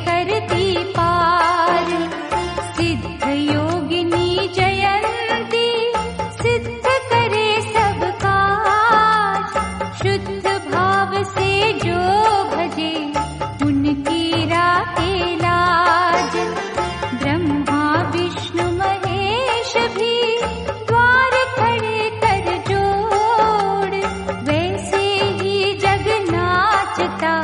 करती पार। सिद्ध योगिनी जयंती सिद्ध करे सब काज। शुद्ध भाव से जो भजे उनकी राखे लाज। ब्रह्मा विष्णु महेश भी द्वार खड़े कर जोड़। वैसे ही जग नाचता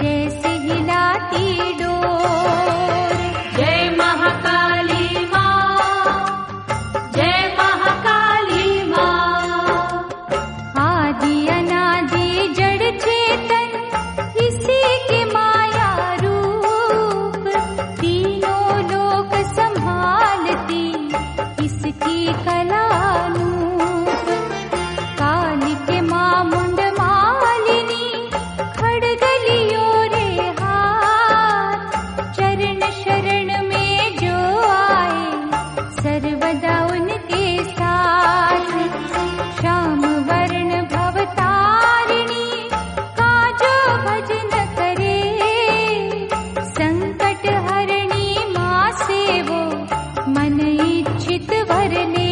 जैसे हिलाती डोर। जय महाकाली माँ, जय महाकाली माँ। आदि अनादि जड़ चेतन इसी के माया रूप। तीनों लोक संभालती इसकी कलानूप। काली के माँ मुंड मालिनी खड़ग लियो रे हाथ। चरण शरण में जो आए सर्वदा उनके साथ। श्याम वर्ण भवतारिणी का जो भजन करे। संकट हरणी माँ से वो मन इच्छित वर ले।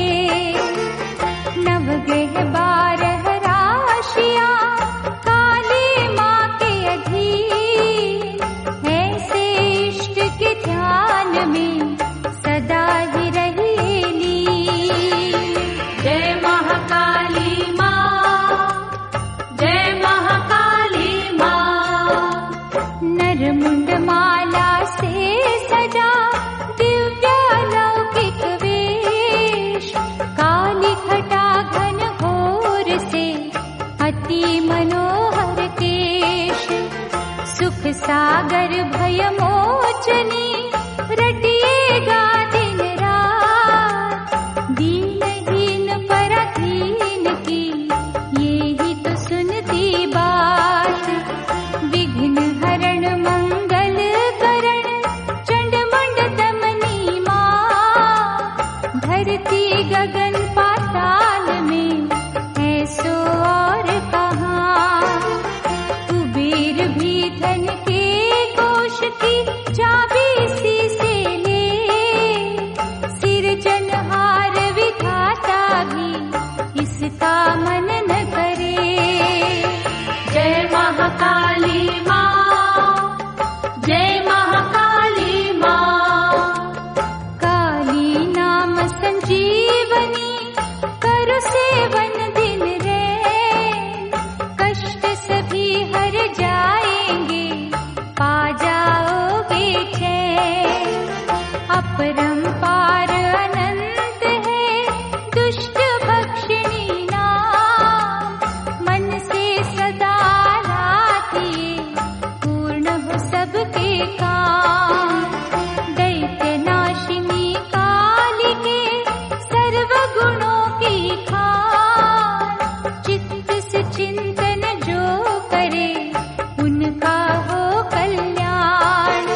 नवग्रह 12 राशियाँ काली माँ के अधीन। ऐसे इष्ट के ध्यान में सदा ही रहेली। जय महाकाली माँ, जय महाकाली माँ। नर मुंड माला से सजा दिव्य अलौकिक वेश। काली घटा घन घोर से अति मनोहर केश। सुख सागर भय मोचनी रटिएगा दिन रात। दीनहीन पराधीन की ये ही तो सुनती बात। विघ्न हरण मंगल करण चंड मुंड दमनी माँ। धरती गगन पाताल में है सो और कहाँ। कुबेर भी धन के कोश की चाबी इसी से ले। सिरजनहार विधाता भी इसका मन न करे। जय महाकाली माँ, जय महाकाली माँ। काली नाम संजीवनी कर सेवन दिन रैन। कष्ट सभी हर जाएंगे पा जाओगे चैन। अपरंपार अनंत है दुष्ट भक्षिणी नाम। मन से सदा लातिए पूर्ण हो सबके काम। दैत्य नाशिनी काली के सर्व गुणों की खान। चित्त से चिंतन जो करे उनका हो कल्याण।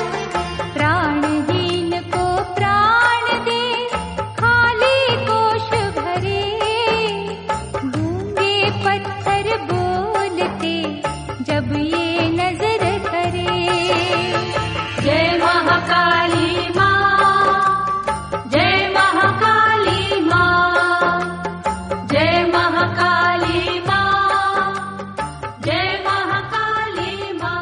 प्राणहीन को प्राण दे खाली कोश भरे। गूंगे पत्थर बोलते जब ये नजर करे। जय महाकाली माँ, जय महाकाली माँ। जय महाकाली माँ, जय महाकाली माँ।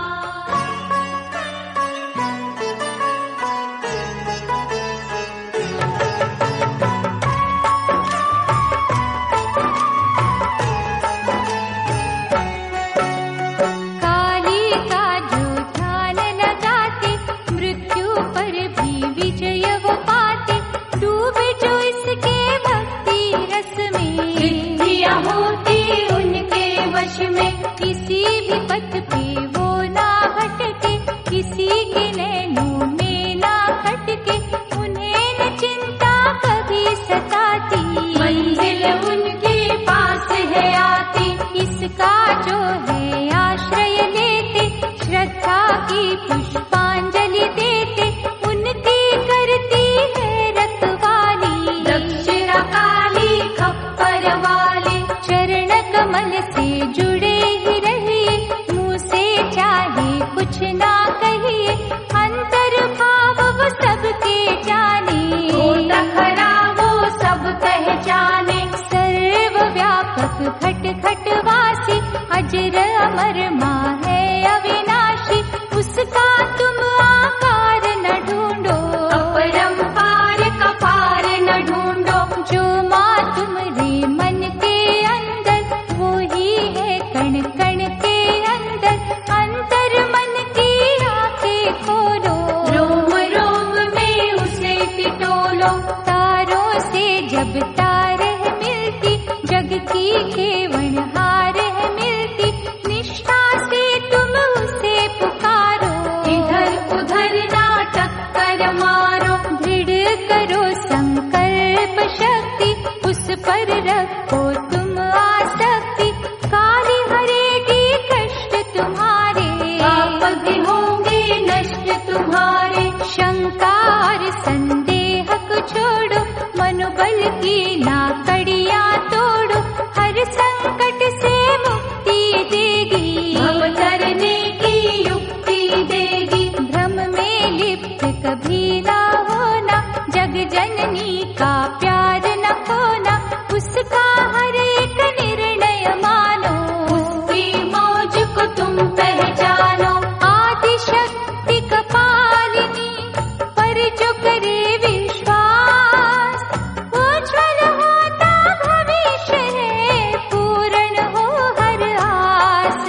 काली का जो ध्यान लगाते मृत्यु पर भी विजय वो पाते। डूबे जो इसके भक्ति रस में सिद्धियां होती उनके वश में। किसी भी पथ पे वो ना भटके, किसी के नैनों में ना खटके। उन्हें न चिंता कभी सताती, मंजिल उनके पास है आती। इसका जो है आश्रय लेते, श्रद्धा की पुष्पांजलि देते। उनकी करती है रखवाली दक्षिणा काली खप्पर वाली। चरण कमल से जुड़े ही रहिए, मुँह से चाहे कुछ ना कहिए। की ना कड़ियां तोड़ो, हर संकट से मुक्ति देगी, भव तरने की युक्ति देगी। भ्रम में लिप्त कभी ना होना, जग जननी का प्यार न खोना, उसका हर एक निर्णय मानो, उसकी मौज को तुम पहचानो। आदि शक्ति कपालिनी पर जो करे विश्वास, उज्ज्वल होता भविष्य है, पूर्ण हो हर आस।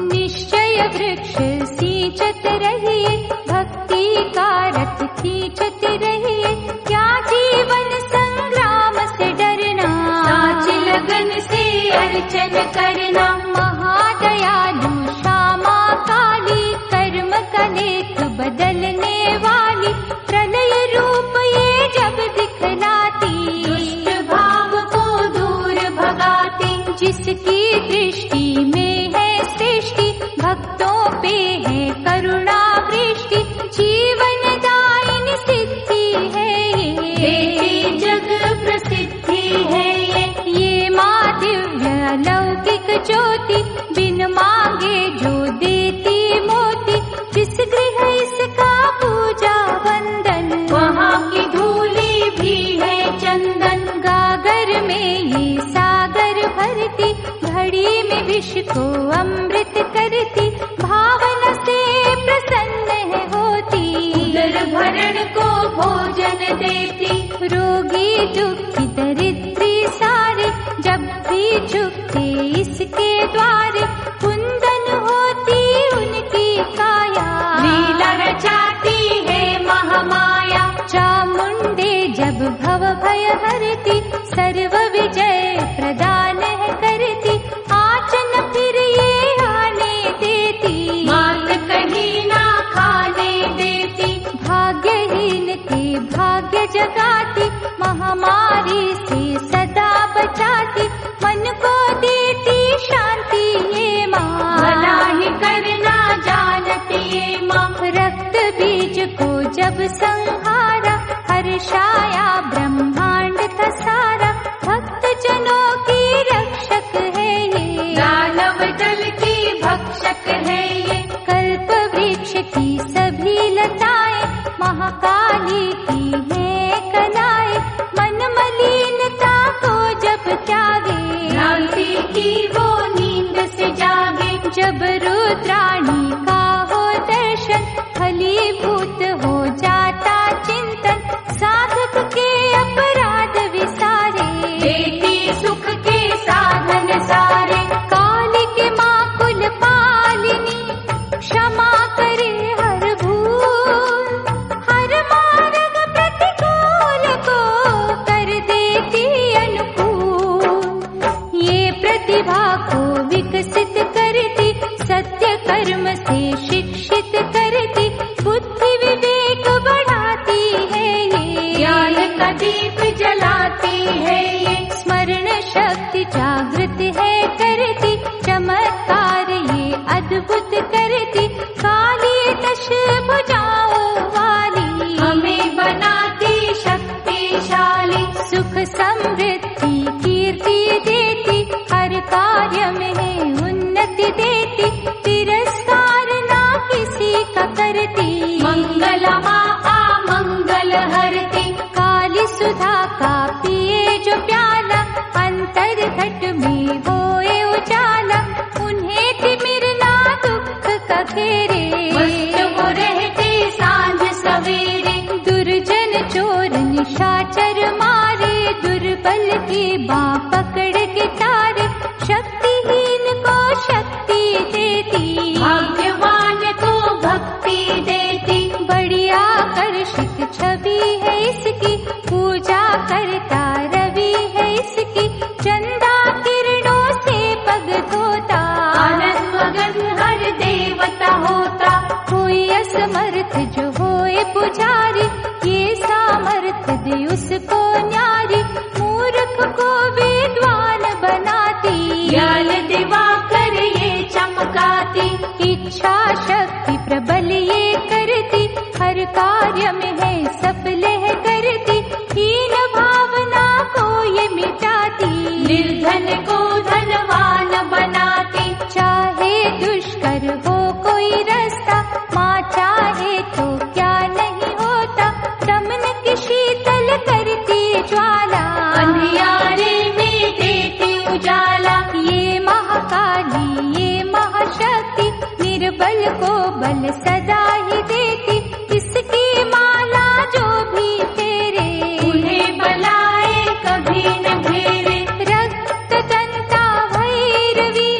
निश्चय वृक्ष सींचत रहिए, भक्ति का रथ खींचत रहिए, क्या जीवन संग्राम से डरना, साच लगन से अर्चन करना। महादयालु श्यामा काली, कर्म का लेख बदलने वाली, प्रलय रूप ये जब दिखलाती, दुष्ट भाव को दूर भगाती। जिसकी दृष्टि में है सृष्टि, भक्तों पे है करुणा वृष्टि, जीवन दायिनी सिद्धि है ये, जग प्रसिद्धि है ये माँ दिव्य लौकिक ज्योति, बिन मांगे जो देती मोती। जिस गृह इसका पूजा वंदन, वहाँ की धूली भी है चंदन। गागर में ये सागर भरती, घड़ी में विष को अमृत करती, भावना से प्रसन्न है होती, उदर भरण को भोजन देती। रोगी दुखी दरिद्री सारे, जब भी झुकते इसके द्वारे, कुंदन होती उनकी काया, लीला रचाती है महामाया। चामुंडे जब भव भय हरती, सर्व विजय प्रदान है करती, आचन फिर ये आने देती, मात कहीं ना खाने देती। भाग्यहीन के भाग्य जगाती, महामारी से सदा बचाती, मन को देती शांति ये माँ, भला ही करना जानती ये माँ। रक्त बीज को जब संहारा, हर्षाया ब्रह्मांड था सारा, भक्त जनों की रक्षक है ये, दानव दल की भक्षक है ये। कल्प वृक्ष की सभी लताएं, महाकाली की है कलाएं, मन मलिनता को जब त्यागे, भ्रांति की वो नींद से जागे। जब रुद्राणी का हो दर्शन, फलीभूत हो जाता चिंतन, साधक के अपराध विसारे, देती सुख के साधन सारे। काली के माँ कुल पालिनी, क्षमा करे हर भूल, हर मार्ग प्रतिकूल को कर देती अनुकूल। ये प्रतिभा को विकसित करती, सत्य कर्म से शिक्षित करती, बुद्धि विवेक बढ़ाती है ये, ज्ञान का दीप जलाती है ये। स्मरण शक्ति जागृत है करती, चमत्कार ये अद्भुत करती, काली दश भुजाओं वाली, हमें बनाती शक्तिशाली। सुख समृद्धि कीर्ति देती, हर कार्य में है उन्नति देती, तिरस्कार ना किसी का करती, मंगल माँ अमंगल हरती। काली सुधा का पिए जो प्याला, अंतर घट में होए उजाला, उन्हें तिमिर ना दुख का घेरे, मस्त वो रहते सांझ सवेरे। दुर्जन चोर निशाचर मारे, दुर्बल की बाँ पकड़ के तारे, शक्तिहीन को शक्ति देती, भाग्यवान को भक्ति देती। बड़ी आकर्षित छवि है इसकी, पूजा करता रवि है इसकी, चंदा किरणों से पग धोता, आनंद मगन हर देवता होता। कोई असमर्थ जो होए पुजारी, ये सामर्थ दे उसको न्यारी, मूर्ख को विद्वान बनाती, ज्ञान दिवाकर ये चमकाती। इच्छा शक्ति प्रबल ये करती, हर कार्य में है सफल है करती, हीन भावना को ही देती, इसकी माला जो भी फेरे उन्हें बलाए कभी न घेरे। रक्त दंता भैरवी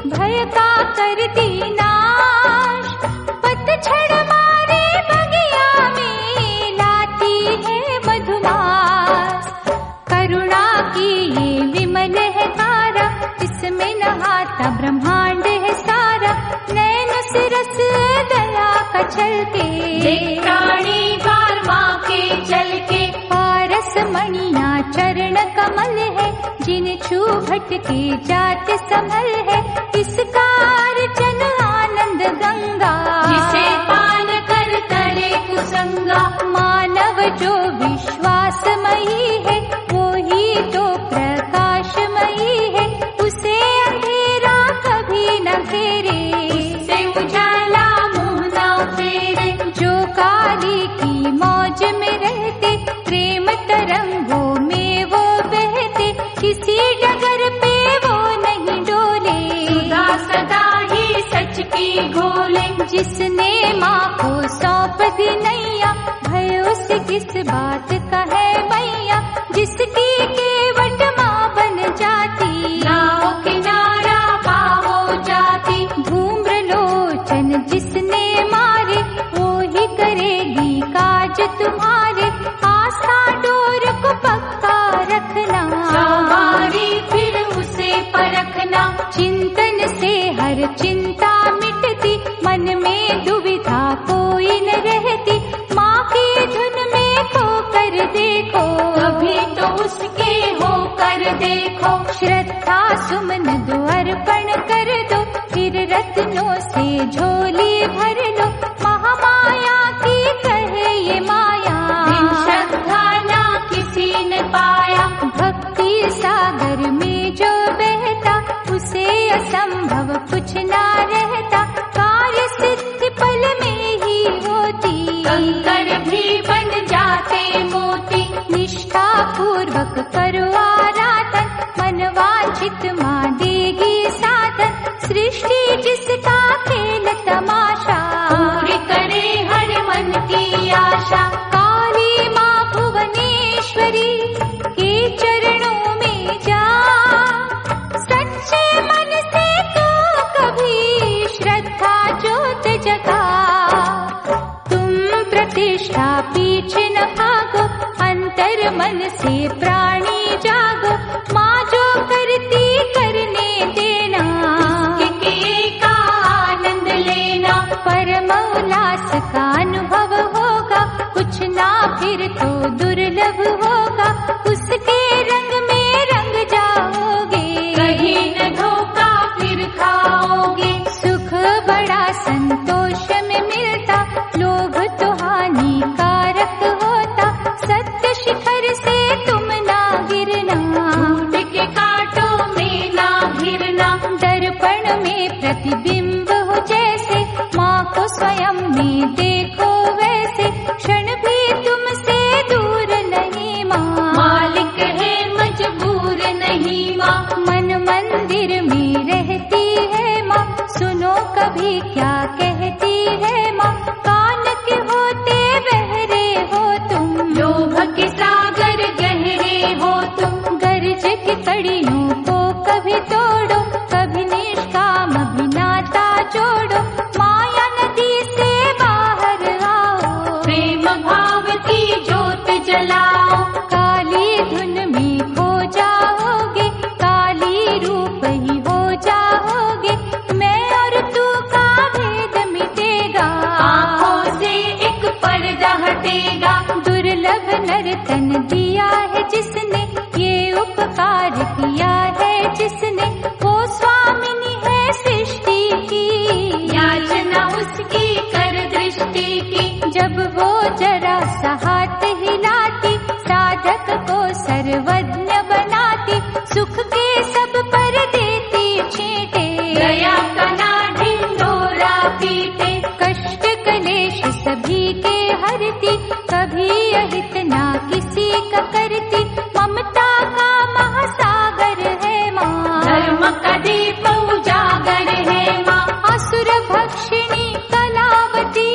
भय का करती नाश, पतझड़ मारे बगिया में लाती है मधुमास। करुणा की ये विमल है धारा, इसमें नहाता ब्रह्मांड है सारा। नैन से रस दया का छलके, प्राणी द्वार माँ के चल के। पारस मणिया चरण कमल है, जिन छू भटके जात संभल है। इसका अर्चन आनंद गंगा, जिसे पान कर तरे कुसंगा। मानव जो विश्वासमयी है, वो ही तो प्रकाशमयी है। उसे अंधेरा कभी न घेरे, उससे उजाला मुँह न फेरे। जो काली की मौज में रहते, प्रेम तरंगों में वो बहते। किसी डगर पे वो नहीं डोले, सुधा सदा ही सच की घोले। जिसने माँ को सौंप दी नैया, भय उसे किस बात का है मैया। जिसकी केवट माँ बन जाती, नाव किनारा पावो जाती। धूम्र लोचन जिसने मारे, वो ही करेगी काज तुम्हारे। आस्था डोर को पक्का रखना, सवारी फिर उसे परखना। चिंतन से हर चिंता मिटती, मन में दुविधा कोई न रहती। माँ की धुन में खो कर देखो, कभी तो उसके हो कर देखो। श्रद्धा सुमन दो अर्पण कर दो, फिर रत्नों से झोली भर लो। महामाया की कहे ये माया, बिन श्रद्धा ना किसी ने पाया। भक्ति सागर में जो बहता, उसे असंभव कुछ ना रहता। कार्य सिद्धि पल में ही होती, कंकड़ भी बन जाते मोती। निष्ठा पूर्वक करो आराधन, मन वांछित माँ देगी साधन। सृष्टि जिसका खेल तमाशा, पूरी करे हर मन की आशा। काली माँ भुवनेश्वरी के चरणों में जा, सच्चे मन से तो कभी श्रद्धा ज्योत जगा। तुम प्रतिष्ठा पीछे न भागो, अंतर मन से प्राणी जागो। माँ जो करती करने देना, किए का आनंद लेना। परम उल्लास का अनुभव होगा, कुछ ना फिर तो दुर्लभ होगा। उसके रंग में रंग जाओगे, कहीं न धोखा फिर खाओगे। सुख बड़ा संतोष में मिलता, लोभ तो हानिकारक होता। सत्य शिखर से तुम ना गिरना, झूठ के कांटों में ना घिरना। दर्पण में प्रतिबिंब हो जैसे, माँ को स्वयं में देखो वैसे। क्षण भी तुमसे दूर नहीं माँ, मालिक है मजबूर नहीं माँ। मन मंदिर में रहती है माँ, सुनो कभी क्या कहती है माँ। कान के होते बहरे हो तुम, लोभ के सागर गहरे हो तुम। गर्ज की कड़ियों को कभी तोड़ो, कभी निष्काम भी नाता जोड़ो। माया नदी से बाहर आओ, प्रेम भाव की ज्योत जलाओ। काली धुन में खो जाओगे, काली रूप ही हो जाओगे। मैं और तू का भेद मिटेगा, आँखों से एक पर्दा हटेगा। दुर्लभ नर्तन दिया है जिसने, ये उपकार किया है जिसने। वो स्वामिनी है सृष्टि की, याचना उसकी कर दृष्टि की। जब वो जरा सा हाथ हिलाती, साधक को सर्वज्ञ बनाती। सुख के सब पर देती छींटे, दया का ना ढिंढोरा पीटे। कष्ट कलेश सभी के हरती, कभी अहित ना किसी का करती। ममता का महासागर है माँ, धर्म का दीप उजागर है माँ। असुर भक्षिणी कलावती,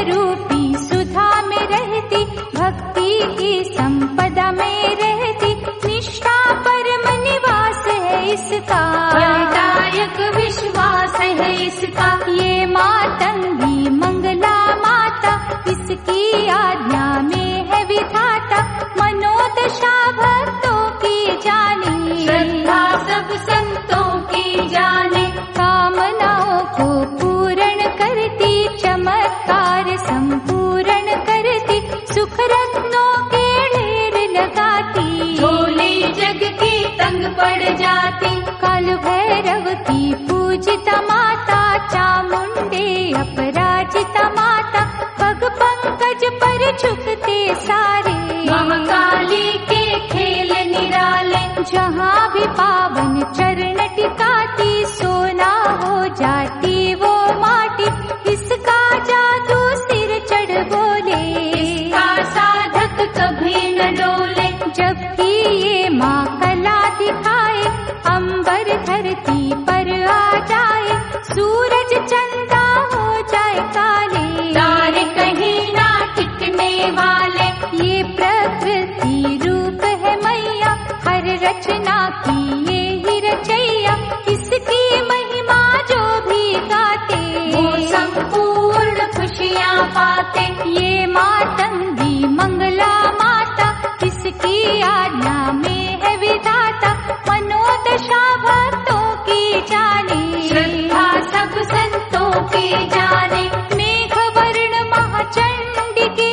रूपी सुधा में रहती, भक्ति की संपदा में रहती, निष्ठा परम निवास है इसका, फलदायक विश्वास है इसका। ये मातंगी मंगला माता, इसकी आज्ञा में है विधाता, मनोदशा भक्तों की जाने, श्रद्धा सब संतों की जाने। कामनाओं को पूर्ण करती, चमत्कार संपूर्ण करती, सुख रत्नों के ढेर लगाती, झोली जग की तंग पड़ जाती। काल भैरव की पूजिता माता, चामुंडे अपराजिता माता, पग पंकज पर झुकते सारे, महाकाली के खेल निराले। जहाँ भी पावन चरण टिकाती, सोना हो जाती वो माटी, इसका जादू सिर चढ़ बोले, इसका साधक कभी न डोले। जबकि ये माँ कला दिखाए, अंबर धरती पर आ जाए, सूरज चंदा हो जाए काले, तारे कहीं ना टिकने वाले। ये प्रकृति रूप है मैया, हर रचना की ये ही रचैया, इसकी महिमा जो भी गाते, वो संपूर्ण खुशियाँ पाते। ये मातंगी मंगला माता, इसकी आज्ञा में है विधाता, मनोदशा भक्तों की जाने, श्रद्धा सब संतों की जाने। मेघ वर्ण महाचंडिके,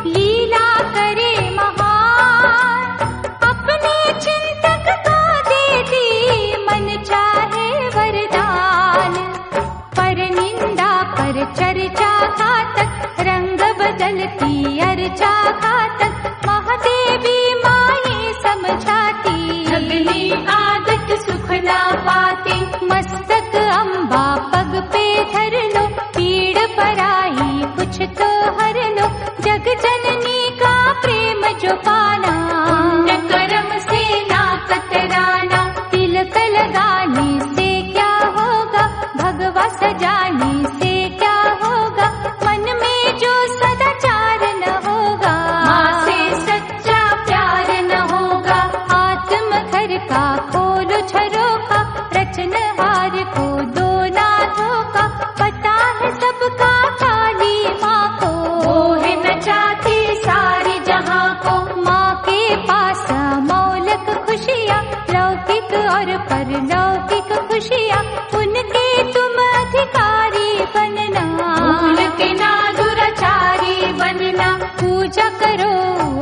लीला करे महान, अपने चिंतक को देती, मन चाहे वरदान। पर निंदा पर चर्चा घातक, रंग बदलती अर्चा घातक, महादेवी माये समझाती, अगली आदत सुख ना पाती। मस्तक अम्बा पग पे धर लो, पीड़ पराई कुछ तो हर लो, जग जननी का प्रेम जो पाना, पुण्य कर्म से ना कतराना। तिलक लगाने से क्या होगा, भगवा सजाने से क्या होगा, मन में जो सदाचार न होगा, माँ से सच्चा प्यार न होगा। आत्म घर का खोलो झरोखा, रचनहार को दो ना धोखा, पता है सबका काली माँ को, वो है नचाती सारी जहाँ को। माँ के पास मौलिक खुशियाँ, लौकिक और परलौकिक खुशियाँ, उनके तुम अधिकारी बनना, भूल के ना दुराचारी बनना। पूजा करो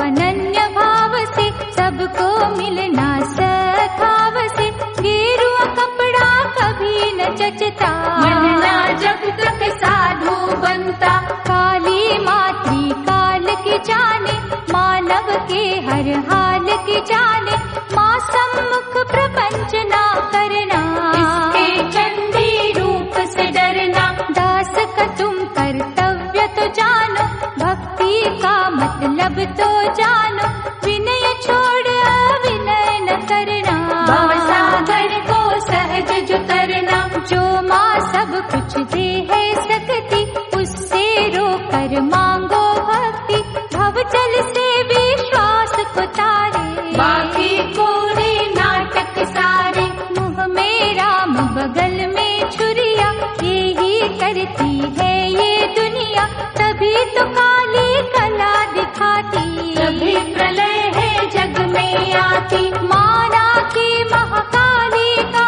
अनन्य भाव से, सबको मिलना सद्भाव से, गेरुआ कपड़ा कभी न जचता, बनना जब तक साधु बनता। काली मातृ काल की जाने, मानव के हर हाल की जाने, माँ सम्मुख प्रपंच ना करना, इसके चंडी रूप से डरना। दास का तुम कर्तव्य तो जानो, भक्ति का मतलब तो जानो, विनय छोड़ अविनय न करना, भवसागर को सहज जो तरना। जो माँ सब कुछ दे है सकती, उससे रोकर मांगो भक्ति, भवजल से विश्वास को तारे, बाकी कोरे नाटक सारे। मुँह में राम बगल में छुरिया, यही करती है ये दुनिया, तभी तो काली कला दिखाती, तभी प्रलय है जग में आती। माना की महाकाली का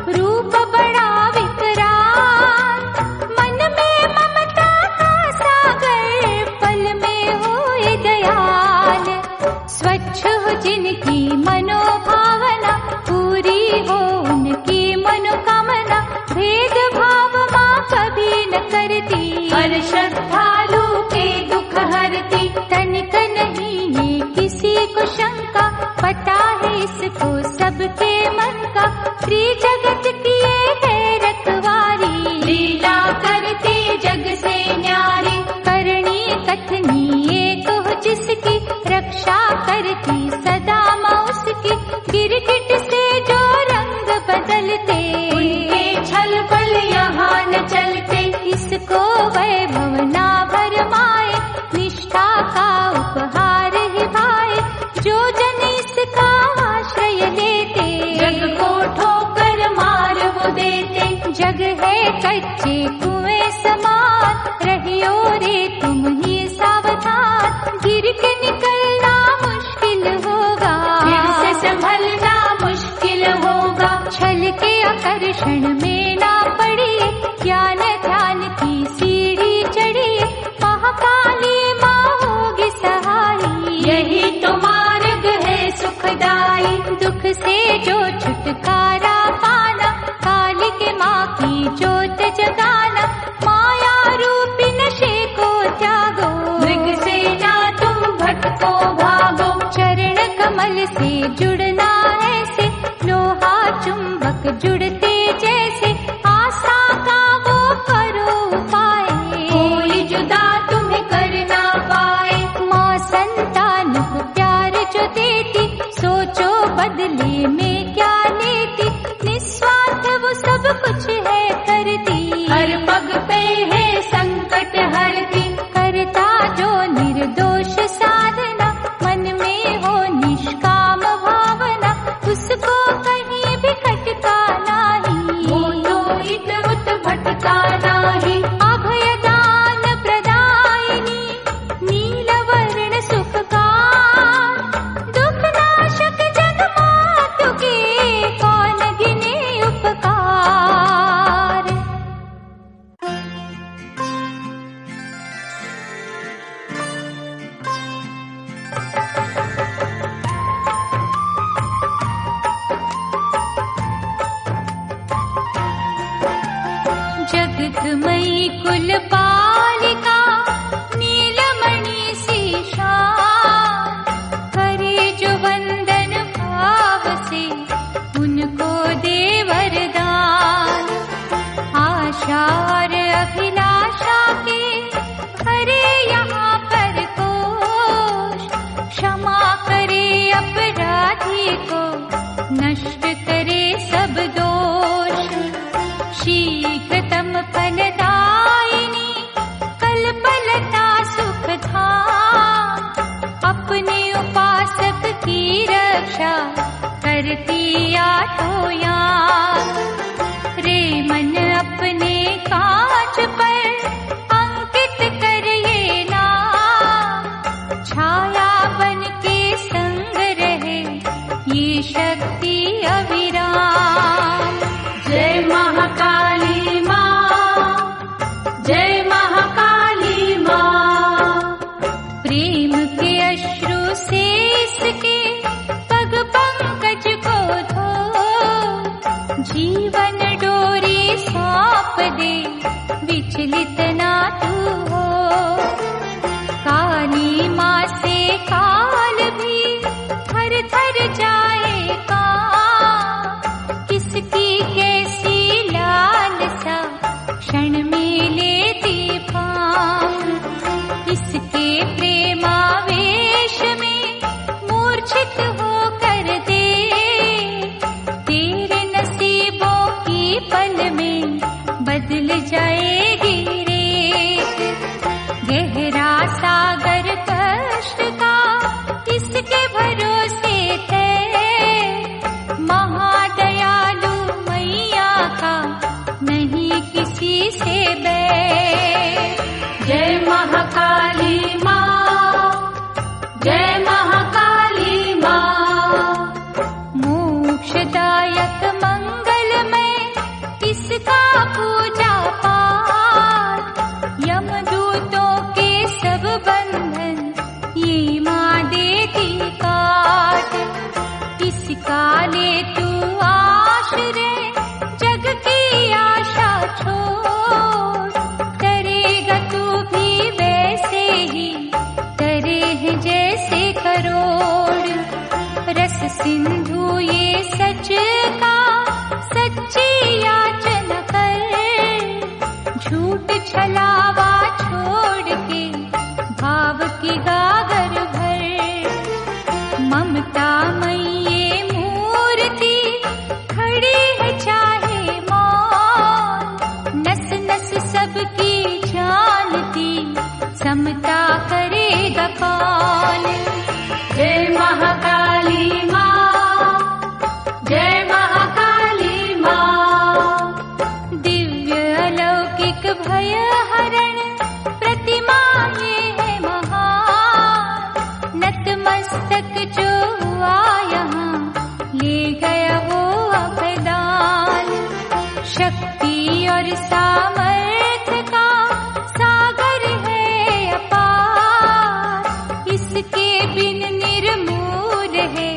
रूप बड़ा विकराल, मन में ममता का सागर, पल में होए दयाल। स्वच्छ हो जिनकी मनोभावना, पूरी हो उनकी मनोकामना, भेदभाव माँ कभी न करती, हर श्रद्धालु के दुख हरती। तनिक नहीं ये किसी को शंका, पता है इसको सबके मन का, त्रिजगत किए है रखवारी, लीला करती जग से न्यारी। करनी कथनी एक हो जिसकी, रक्षा करती सदा माँ उसकी, गिरगिट से जो रंग बदलते, उनके छल बल यहाँ न चलते। इसको वैभव ना भर कच्चे कुएं समान, रहियो रे तुम ही सावधान। गिर के निकलना मुश्किल होगा, फिर से संभलना मुश्किल होगा। छल के आकर्षण में ना पड़िए, ज्ञान ध्यान की सीढ़ी चढ़िए। महाकाली माँ होगी सहाई, यही तो मार्ग है सुखदाई। दुख से जो छुटकारा पाना, काली के माँ की जोत जगाना। माया रूपी नशे को त्यागो, मृग से ना तुम भटको भागो। चरण कमल से जुड़ना ऐसे, लोहा चुंबक जुड़ते जैसे। आशा का वो करो उपाय, कोई जुदा तुम्हें कर ना पाए। माँ संतान को प्यार जो देती, सोचो बदले में क्या लेती। निस्वार्थ वो सब कुछ है करती, हर पग पे है संकट हरती। करता जो निर्दोष साधना, मन में हो निष्काम भावना। उसको कहीं भी खटका नहीं, वो तो इधर उधर भटका नहीं। अभय दान प्रदायिनी, नीलवर्ण सुखकार। दुख नाशक जगमातु के, कौन गिने उपकार। जगतमयी कुल पालिका, नीलमणि सी शान। करे जो वंदन भाव से, उनको दे वरदान। आशा और अभिलाषा के भरे यहाँ पर कोश। क्षमा करे अपराधी को, नष्ट करे सब दोष। शीघ्रतम फलदायिनी, कल्पलता सुखधाम। अपने उपासक की रक्षा, करती आठों याम। रे मन अपने काज पर, अंकित करिए नाम। छाया बन के संग रहे, ये शक्ति अविराम। जय महाकाली माँ, जय महाकाली माँ। प्रेम के अश्रु से इसके, पग पंकज को धो। जीवन डोरी सौंप दे, विचलित ना तू हो। काली माँ से काल भी थर थर जाएगा। किसकी कैसी लालसा, क्षण में लेती भाम। इसके प्रेमावेश में मूर्छित होकर दे, तेरे नसीबों की पल में बदल जाएगी रेत। गहरा सागर कष्ट का, इसके भरोसे थे। महादयालु मैया का, नहीं किसी से बैर। जय महाकाली माँ, जय महाकाली माँ। मोक्षदायक मंगलमय, इसका पूजा पाठ। यमदूतों के सब बंधन, ये माँ देती काट। इसका ले तू आश्रय, जग की आशा छोड़। करेगा तू भी वैसे ही, करे है जैसे करोड़। रस सिंधु ये सच का, सच्ची याचना कर। झूठ छलावा छोड़ के, भाव की गागर भर। ममता मई ये मूर्ति, खड़ी है चाहे मौन। नस नस सबकी जानती, समता करेगा कौन। जय महाकाली माँ, जय महाकाली माँ। दिव्य शक्ति और सामर्थ्य का सागर है अपार, इसके बिन निर्मूल है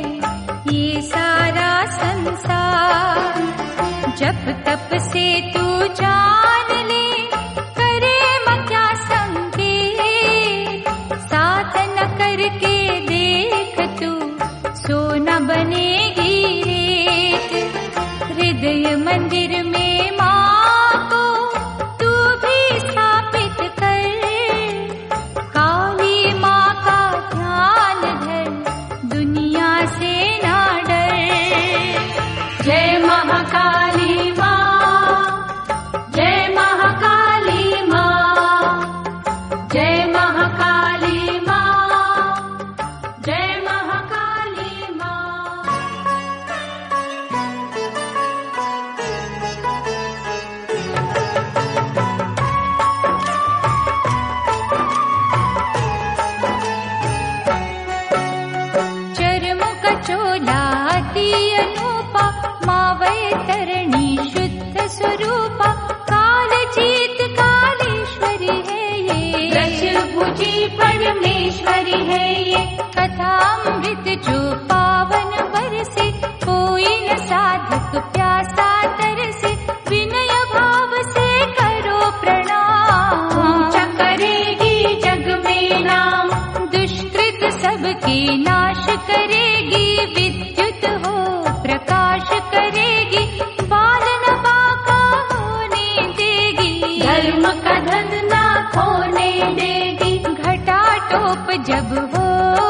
ये सारा संसार। जब तप से तू जान ले करे क्या संकेत, साधन करके देख तू सोना बनेगी रेत। हृदय मंदिर में माँ को तू भी स्थापित कर, काली माँ का ध्यान धर दुनिया से ना डर। जय महाकाली माँ, जय महाकाली माँ, जय महाकाली माँ, जय महाकाली माँ। चर्म कचोला अति अनूपा, माँ वैतरणी शुद्ध स्वरूपा, काल जीत कालेश्वरी है ये, दशभुजी परमेश्वरी है ये। कथामृत जो पावन बरसे, कोई न साधक प्यासा तरसे, विनय भाव से करो प्रणाम। ऊंचा करेगी जग में नाम, दुष्कृत सबके नाश करेगी, विद्युत हो प्रकाश करेगी, बाल न बाका होने देगी, धर्म का धन ना खोने देगी। घटा टोप जब हो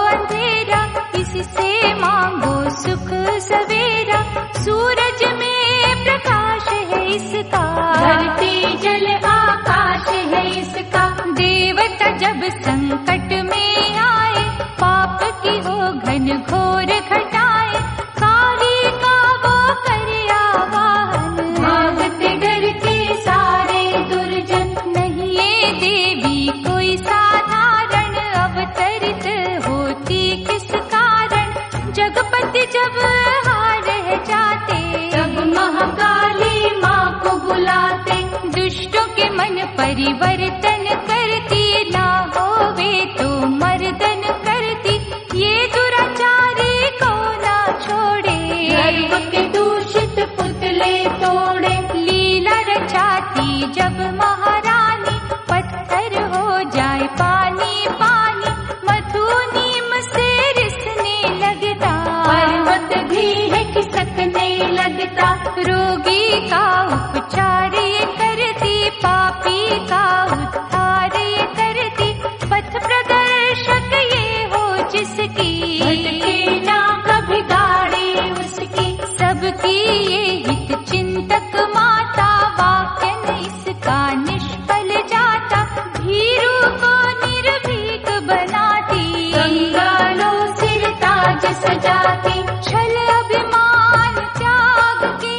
अंधेरा, इससे मांगो सुख सवेरा, सूरज में प्रकाश है इसका, धरती जल आकाश है इसका। देवता जब संकट में आए, पाप की हो घन घोर घटाए, काली का वो करे आवाहन, भागते डरते सारे दुर्जन। नहीं ये देवी कोई साधारण, अवतरित होती किस कारण, जगपति जब हार जाते, तब महाकाली माँ को बुलाते। दुष्टों के मन परिवर्तन करती, ना होवे तो मर्दन करती, ये दुराचारी को ना छोड़े, धर्म के दूषित पुतले तोड़े। लीला रचाती जब महारानी, पत्थर हो जाए पानी पानी, मधु नीम से रिसने लगता, पर्वत भी है खिसकने लगता। रोगी का उपचार ये करती, पापी का उद्धार ये करती, पथ प्रदर्शक ये हो जिसकी, भटके ना कभी गाड़ी उसकी। सबकी ये हित चिंतक माता, वाक्य न इसका निष्फल जाता, भीरू को निर्भीक बनाती, कंगालों सिर ताज सजाती। छल अभिमान त्याग के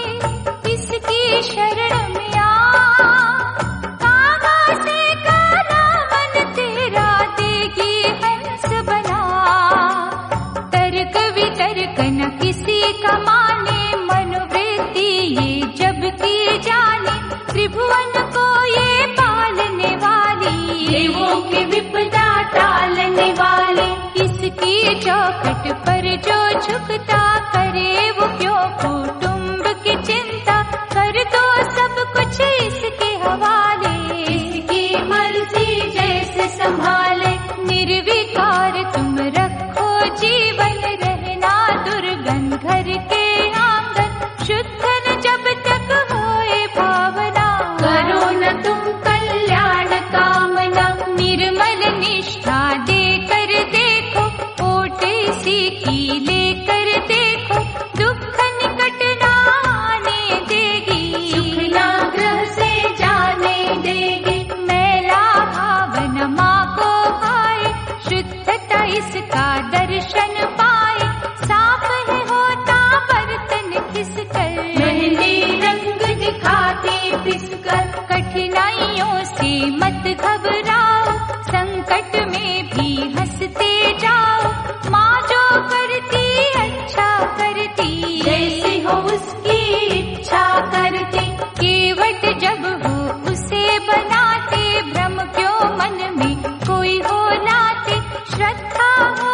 इसकी शरण में आ, कागा से काला मन तेरा देगी हंस बना। तर्क वितर्क न किसी का माने, मनोवृत्ति ये जब की संकट जब हो उसे बनाते, भ्रम क्यों मन में कोई हो लाते। श्रद्धा हो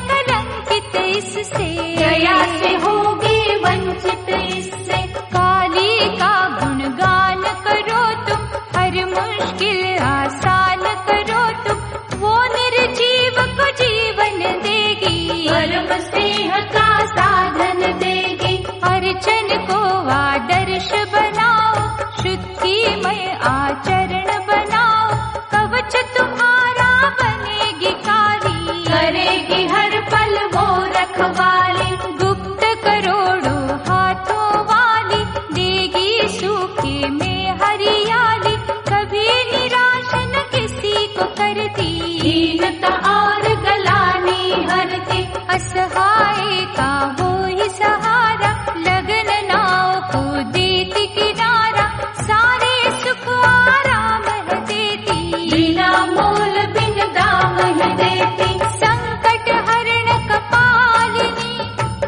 कलंकित इससे, दया से होगे वंचित इससे। काली का गुणगान करो तुम, हर मुश्किल आसान करो तुम। वो निर्जीव को जीवन देगी, परम स्नेह का साधन देगी। अर्चन को आदर्श बनाओ, शुद्धिमय आचरण बनाओ। कवच तुम्हारा बनेगी काली, करेगी हर पल वो रखवाली। गुप्त करोड़ों हाथों वाली, देगी सूखे में हरियाली। कभी निराश न किसी को करती, दीनता और गलानी हरती। असहाय का वो ही सहारा, लगन नाव को देती किनारा। सारे सुख आराम है देती, बिना मोल बिन दाम है देती। संकट हरण कपालिनी,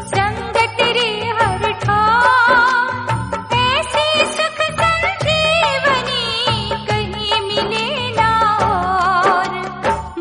संकट रे हर ठाव। ऐसी सुख संजीवनी कहीं मिले ना और।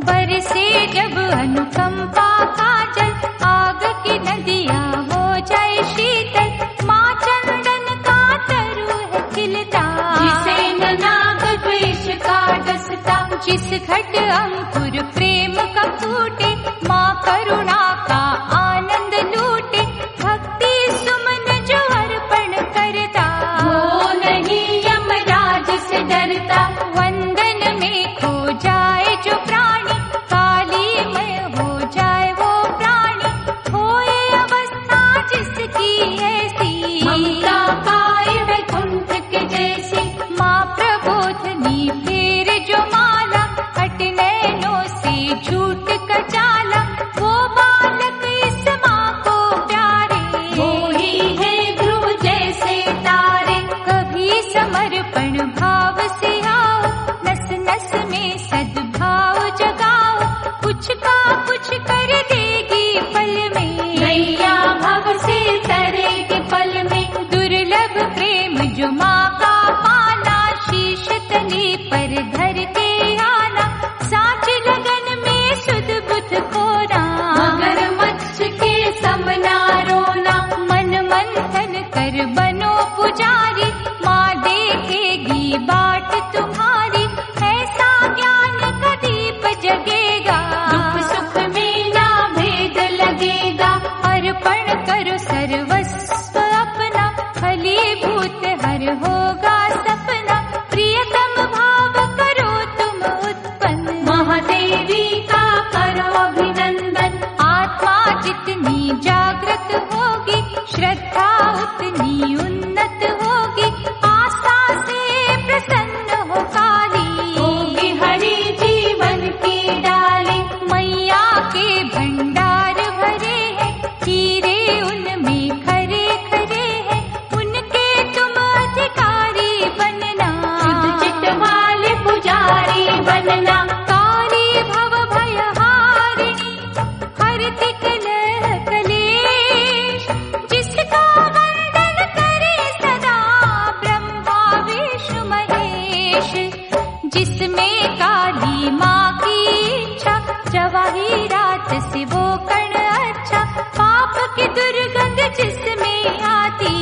बरसे जब अनुकंपा का जल, आग की नदियाँ हो जाए शीतल। माँ चंदन का तरु है खिलता, जिसे न नाग द्वेष का डसता। जिस घट अंकुर प्रेम का फूटे, माँ करुणा का आनंद लूटे। भक्ति सुमन जो अर्पण करता, वो नहीं यमराज से डरता। वंदन में खो जाए जो प्राणी, काली में हो जाए वो प्राणी। होए अवस्था जिसकी ऐसी, ममता पाए वैकुंठ के जैसी। माँ प्रबोधनी फेर जो माला, हट नैनों से झूठ का जाला। वो बालक इस माँ को प्यारे, वो ही है ध्रुव जैसे तारे। कभी समर्पण भाव से आओ, नस नस में सद्भाव जगाओ। कुछ का कुछ कर देगी पल में, नैया भव से तरेगी पल में। दुर्लभ प्रेम जो माँ का पाना, शीश तली पर धर के आना। साच लगन में सुध बुध खोना, मगरमच्छ के समना रोना। मन मंथन कर बनो पुजारी, माँ देखेगी बाट तुम्हारी। ऐसा ज्ञान का दीप जगेगा, दुख सुख में ना भेद लगेगा। अर्पण करो सर्वस्व अपना, फलीभूत हर होगा सपना। प्रियतम भाव करो तुम उत्पन्न, महादेवी का करो अभिनंदन। आत्मा जितनी जागृत होगी, श्रद्धा उतनी उन्नत होगी। आस्था से प्रसन्न हो काली, होगी हरि जीवन की डाली। मैया के भंडार भरे हैं, हीरे उनमें खरे खरे हैं। उनके तुम अधिकारी बनना, शुद्ध चित्त वाले पुजारी बनना। काली भव भयहारिणी, हरति कलह कलेश। जिसका वंदन करे सदा, ब्रह्मा विष्णु महेश। जिसमें काली माँ की इच्छा, जवाही रात से वो कण अच्छा। पाप की दुर्गंध जिसमें आती,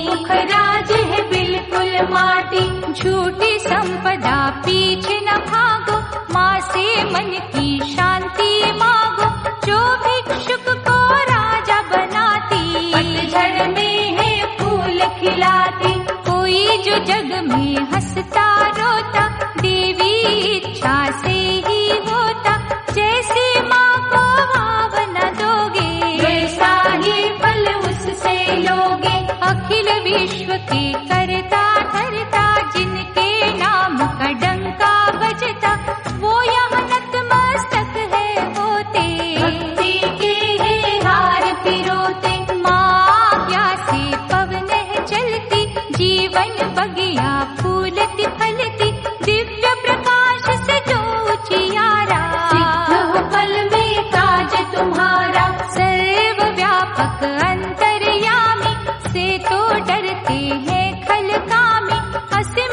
मुखराज है बिल्कुल माटी। झूठी संपदा पीछे न भागो, माँ से मन की शांति मांगो। जो भिक्षुक को राजा बनाती, पतझड़ में है फूल खिलाती। कोई जो जग में हंसता रोता, देवी इच्छा से ही होता। जैसे माँ को भावना दोगे, वैसा ही फल उससे लोगे। अखिल विश्व के करता धरता, जिनके नाम का डंका बजता। वो यहाँ नतमस्तक है होते, भक्ति के है हार पिरोते। माँ आज्ञा से पवन है चलती, जीवन बगिया फूलती फलती। दिव्य प्रकाश से जो उजियारा, सिद्ध हो पल में काज तुम्हारा। सर्वव्यापक अंतर्यामी, से तो डरते हैं खलकामी। असीम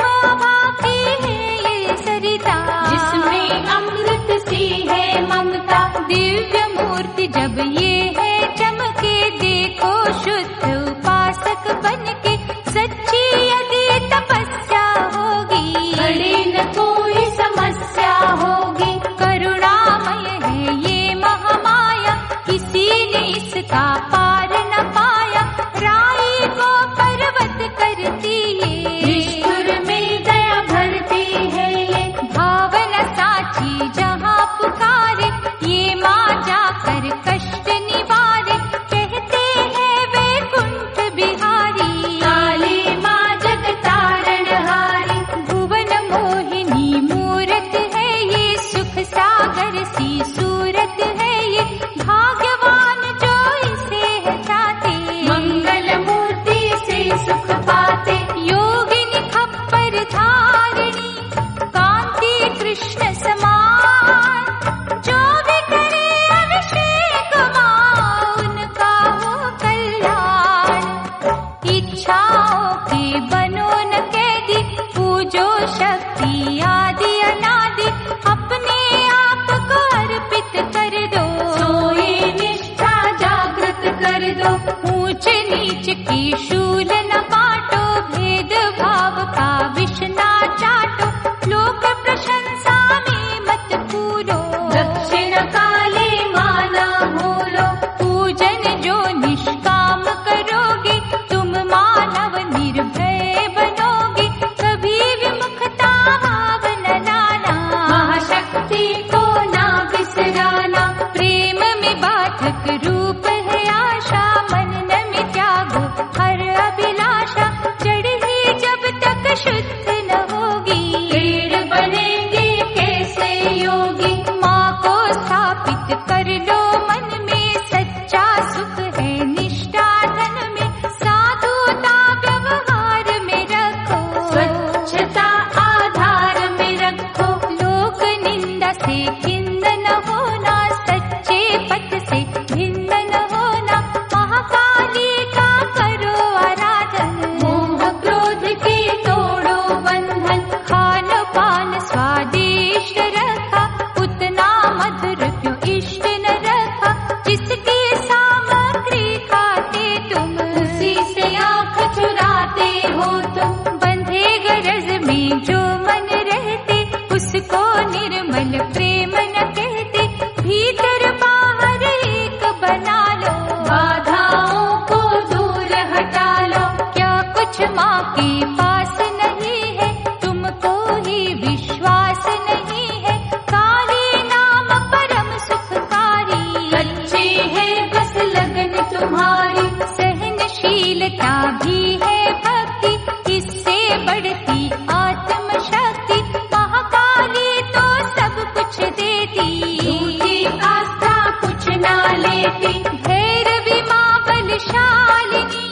जो शक्ति आदि अनादि अपने आप को अर्पित कर दो, सोई निष्ठा जागृत कर दो। ऊंच नीच की शूल न बांटो, भेद भाव का विष ना चाटो, लोक प्रशंसा में मत पूरो, दक्षिण काले माना भूलो। पूजन जो निष्काम करोगे, तुम मानव निर्भय बनोगे, कभी विमुखता भाव न लाना, महाशक्ति को ना बिसराना। प्रेम में बाधक रूप है आशा, मन न में त्यागो हर अभिलाषा, जड़ ही जब तक शुद्ध न होगी, पेड़ बनेंगे कैसे योगी। माँ को स्थापित कर लो मन में, सच्चा सुख है निष्ठा धन में, साधुता व्यवहार में रखो, स्वच्छता आधार में रखो। लोक निंदा से खिन्न न होना, सच्चे पथ से भिन्न न होना, महाकाली का करो आराधन, मोह क्रोध के तोड़ो बंधन। खान पान स्वादिष्ट रखा, उतना मधुर क्यों इष्ट न रखा, जिसकी सामग्री खाते तुम, उसी से आँख चुराते हो तुम। बंधे गरज में जो मन रहते, उसको निर्मल प्रेम न कहते, भीतर बाहर एक बना लो, बाधाओं को दूर हटा लो। क्या कुछ माँ के पास नहीं है, तुमको ही विश्वास नहीं है, काली नाम परम सुखकारी, अच्छी है बस लगन तुम्हारी। सहनशीलता भी है भक्ति, इससे बढ़ती आत्मशक्ति, महाकाली तो सब कुछ देती, झूठी आस्था कुछ ना लेती। भैरवी माँ बलशालिनी,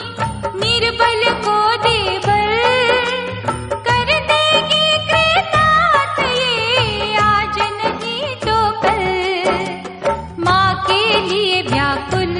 निर्बल को देवर कर देगी कृतार्थ, ये आज नहीं तो कल। माँ के लिए व्याकुल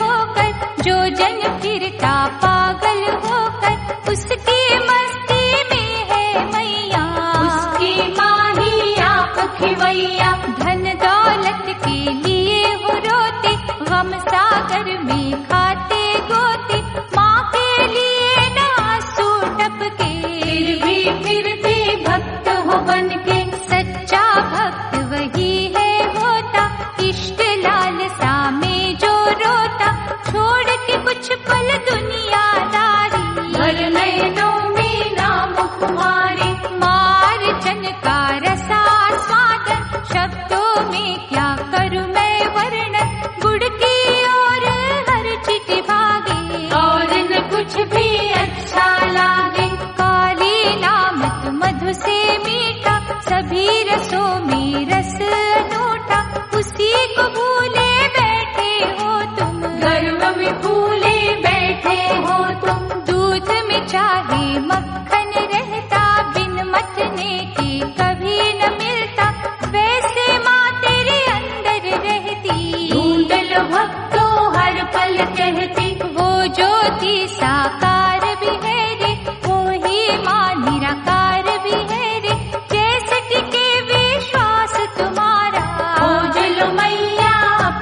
होकर जो जन फिरता पागल होकर, उसकी मस्ती में है मैया, उसकी माँ ही आप खिवैया। धन दौलत के लिए हो रोते, गम सागर में खाते गोते, माँ के लिए न आंसू टपके, फिर भी फिरते भक्त हो बनके। सच्चा भक्त वही है होता, इष्ट लालसा में जो रोता, छोड़ के कुछ पल दुनियादारी, भर नयनों में नाम तुम्हारे। मार्जन का रसा स्वादन, शब्दों में क्या करूँ मैं वर्णन, गुड़ की ओर हर चिट भागे, और न कुछ भी अच्छा लागे। काली नामक मधु से मीठा, सभी रसों में रस अनूठा, उसी को भूले बैठे हो तुम, गर्व में भूले बैठे हो तुम। दूध में चाहे मक्खन रहता, बिन मथने के कभी न मिलता, वैसे माँ तेरे अंदर रहती, ढूंढ लो भक्तों हर पल कहती। वो ज्योति साकार भी है रे, वो ही माँ निराकार भी है रे, जैसे टिके विश्वास तुम्हारा, खोज लो मैया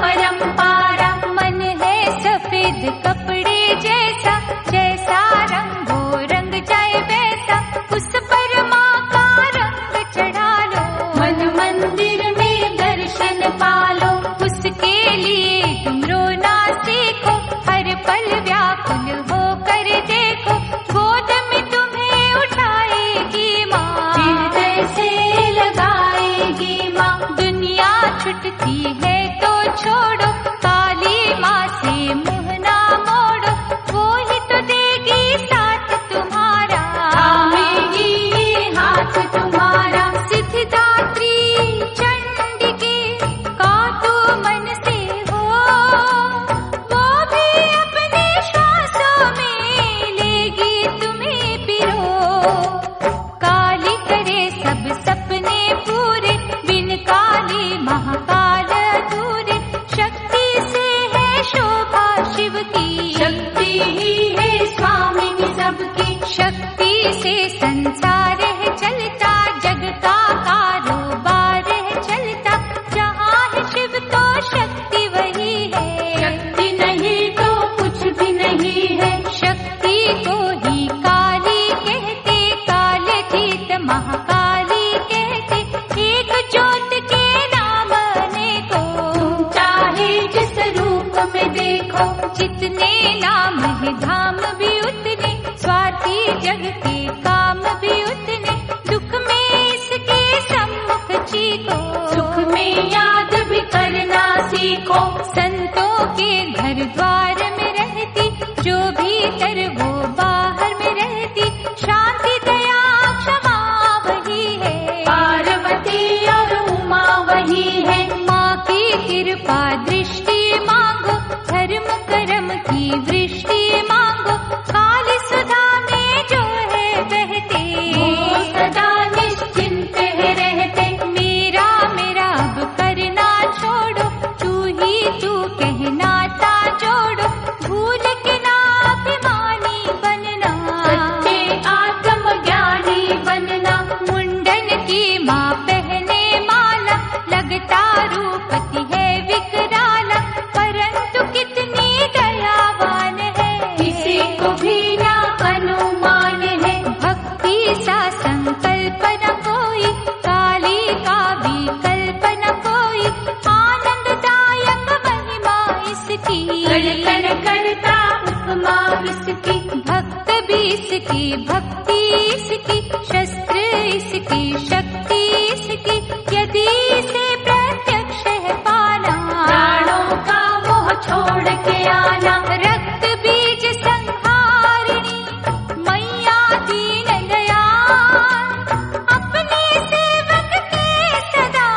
परम्पारा। मन है सफेद कपड़े जैसा, जैसा रंग हो रंग जाए वैसा, उस पर माँ का रंग चढ़ा लो, मन मंदिर में दर्शन पालो। उसके लिए तुम रोना सीखो, हर पल व्याकुल होकर देखो, गोद में तुम्हें उठाएगी माँ, हृदय से लगाएगी माँ। दुनिया छुटती है तो छोड़ो, काली माँ से मुँह ना मोड़ो, वो ही तो देगी साथ तुम्हारा, थामेगी ये हाथ तुम्हारा। सिद्धिदात्री चंडिके का तू मन से हो, वो भी अपने श्वासों में लेगी तुम्हें पिरो। काली करे सब सपने पूरे, बिन काली महाकाल अधूरे, शक्ति से है शोभा शिव की, शक्ति ही है स्वामिनी सबकी, शक्ति से संसार है चलता, जग का कारोबार है चलता। जहाँ है शिव तो शक्ति वही है, शक्ति नहीं तो कुछ भी नहीं है। शक्ति को ही काली कहते, काल जीत महाकाली कहते। एक ज्योत के नाम अनेको, चाहे जिस रूप में देखो। जितने नाम है धाम भी उतने, स्वार्थी जग के काम भी उतने। दुख में इसके सम्मुख चीको, सुख में याद भी करना सीखो। संतों के घर द्वार में रहती, जो भीतर वो बाहर में रहती। शांति दया क्षमा वही है, पार्वती और उमा वही है। माँ की कृपा दृष्टि मांगो, धर्म कर्म की वृष्टि मांगो। काली सुधा में जो है बहते, वो सदा निश्चिंत है रहते। मेरा मेरा अब करना छोड़ो, तू ही तू कहना ता जोड़ो। भूल के ना अभिमानी बनना, सच्चे आत्मज्ञानी बनना। मुंडन की माँ पहने माला, लगता रूपती है विकराला। परंतु कितनी दयावान है, किसी को भी ना अनुमान है। भक्ति सा संकल्प न कोई, काली का विकल्प न कोई। आनंददायक महिमा इसकी, गणकन करता उपमा इसकी। भक्त भी इसकी, भक्ति इसकी, शस्त्र इसकी, शक्ति इसकी। यदि इसे प्रत्यक्ष है पाना, प्राणों का मोह छोड़ के आना। रक्त बीज संहारिणी मैया दीन दयाल। अपने सेवक के सदा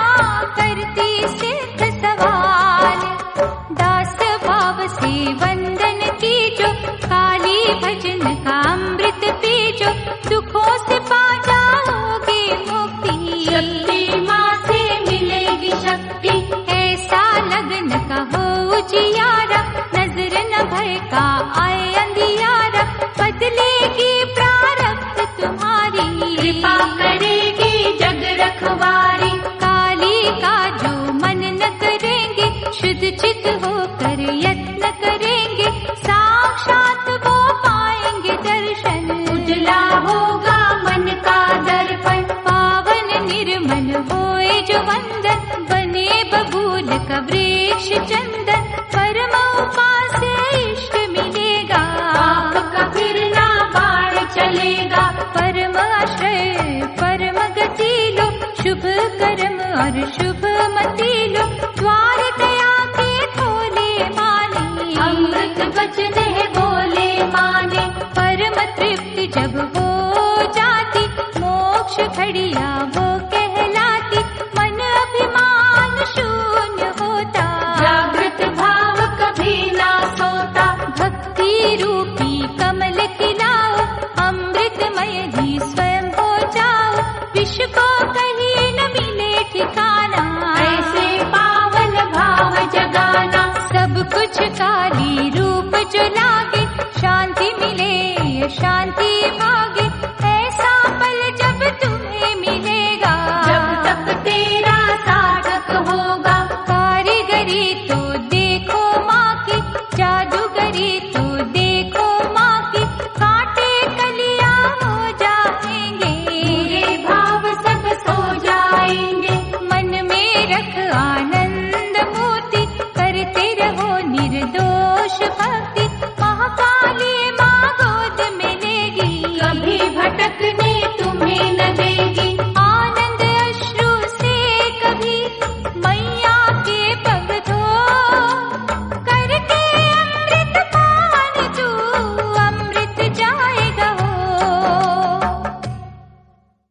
करती सिद्ध सवाल। दास भाव से वंदन कीजो, काली भजन का अमृत पीजो। दुखों से पा जाओगे मुक्ति, शक्ति माँ से मिलेगी शक्ति। ऐसा लगन का हो उजियारा, नजर न भय का आए अंधियारा। बदलेगी प्रारब्ध तुम्हारी, कृपा करेगी जग रखवारी। काली का जो मन न करेंगे, शुद्ध चित होकर यत्न करेंगे। साक्षात वो पाएंगे दर्शन, उजला होगा मन का दर्पण। पावन निर्मल होए जो वंदन, बने बबूल का वृक्ष चंदन। परम उपास इष्ट मिलेगा, पाप का फिर ना बाढ़ चलेगा। परम आश्रय परम गति लो, शुभ कर्म और शुभ मति लो। द्वार दया के खोले माने, अमृत वचन है बोले माने। परम तृप्ति जब हो जाती, मोक्ष घड़िया वो कहलाती। मन अभिमान शून्य होता, जागृत भाव कभी ना सोता। भक्ति रूपी कमल खिलाओ, अमृतमय ही स्वयं हो जाओ। विश्व को कहीं न मिले ठिकाना, ऐसे पावन भाव जगाना। सब कुछ काली रूप जो लागे, शांति मिले शांति भागे। ऐसा पल जब तुम्हें मिलेगा, जब तक तेरा साधक होगा। कारीगरी तो देखो माँ की, जादूगरी तो देखो माँ की। कांटे कलियां हो जाएंगे, बुरे भाव सब सो जाएंगे। मन में रख आनंद मोती, करते रहो निर्दोष भक्ति। महाकाली माँ गोद में लेगी, कभी भटकने